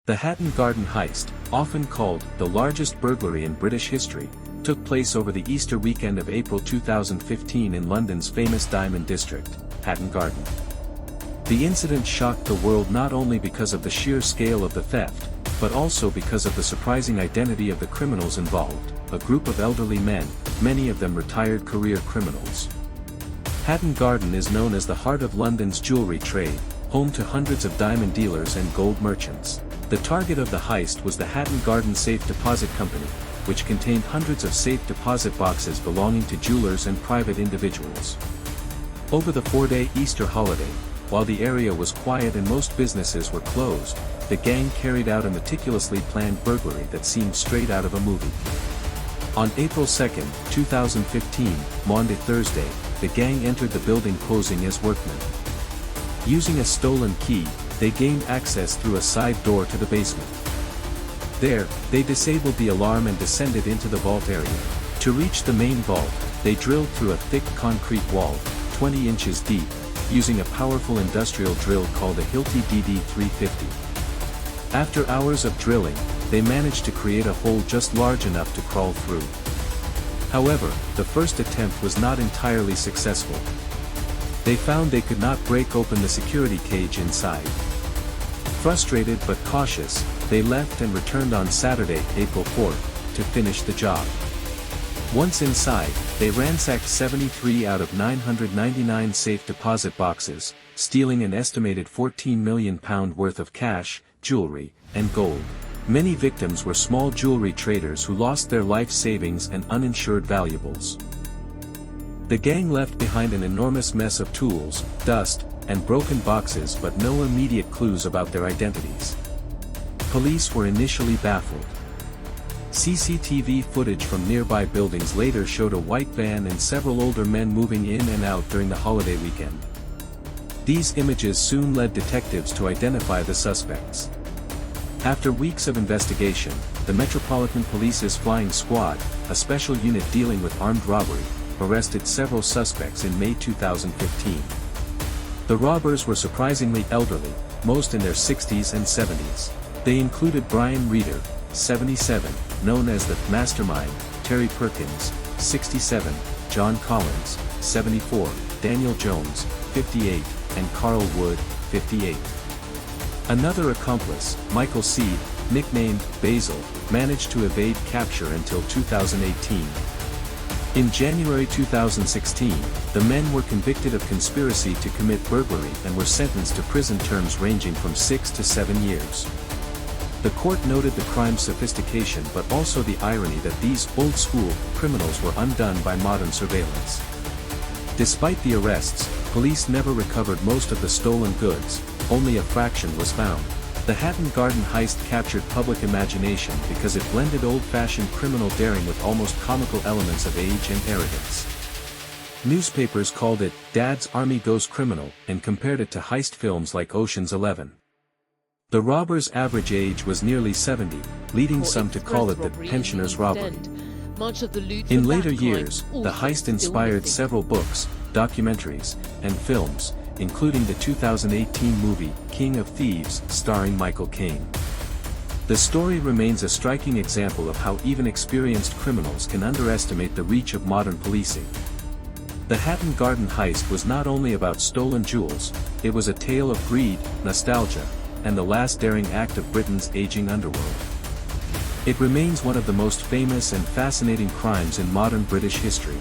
The Hatton Garden Heist, often called the largest burglary in British history, took place over the Easter weekend of April 2015 in London's famous Diamond District, Hatton Garden. The incident shocked the world not only because of the sheer scale of the theft, but also because of the surprising identity of the criminals involved, a group of elderly men, many of them retired career criminals. Hatton Garden is known as the heart of London's jewellery trade, home to hundreds of diamond dealers and gold merchants. The target of the heist was the Hatton Garden Safe Deposit Company, which contained hundreds of safe deposit boxes belonging to jewelers and private individuals. Over the 4-day Easter holiday, while the area was quiet and most businesses were closed, the gang carried out a meticulously planned burglary that seemed straight out of a movie. On April 2, 2015, Maundy Thursday, the gang entered the building posing as workmen. Using a stolen key, they gained access through a side door to the basement. There, they disabled the alarm and descended into the vault area. To reach the main vault, they drilled through a thick concrete wall, 20 inches deep, using a powerful industrial drill called a Hilti DD350. After hours of drilling, they managed to create a hole just large enough to crawl through. However, the first attempt was not entirely successful. They found they could not break open the security cage inside. Frustrated but cautious, they left and returned on Saturday, April 4, to finish the job. Once inside, they ransacked 73 out of 999 safe deposit boxes, stealing an estimated £14 million worth of cash, jewelry, and gold. Many victims were small jewelry traders who lost their life savings and uninsured valuables. The gang left behind an enormous mess of tools, dust, and broken boxes but no immediate clues about their identities. Police were initially baffled. CCTV footage from nearby buildings later showed a white van and several older men moving in and out during the holiday weekend. These images soon led detectives to identify the suspects. After weeks of investigation, the Metropolitan Police's Flying Squad, a special unit dealing with armed robbery, arrested several suspects in May 2015. The robbers were surprisingly elderly, most in their 60s and 70s. They included Brian Reeder, 77, known as the Mastermind, Terry Perkins, 67, John Collins, 74, Daniel Jones, 58, and Carl Wood, 58. Another accomplice, Michael Seed, nicknamed Basil, managed to evade capture until 2018. In January 2016, the men were convicted of conspiracy to commit burglary and were sentenced to prison terms ranging from 6 to 7 years. The court noted the crime's sophistication but also the irony that these old-school criminals were undone by modern surveillance. Despite the arrests, police never recovered most of the stolen goods, only a fraction was found. The Hatton Garden Heist captured public imagination because it blended old-fashioned criminal daring with almost comical elements of age and arrogance. Newspapers called it "Dad's Army Goes Criminal" and compared it to heist films like Ocean's 11. The robbers' average age was nearly 70, leading some to call it the pensioner's robbery. In later years, the heist inspired several books, documentaries, and films, including the 2018 movie, King of Thieves, starring Michael Caine. The story remains a striking example of how even experienced criminals can underestimate the reach of modern policing. The Hatton Garden Heist was not only about stolen jewels, it was a tale of greed, nostalgia, and the last daring act of Britain's aging underworld. It remains one of the most famous and fascinating crimes in modern British history.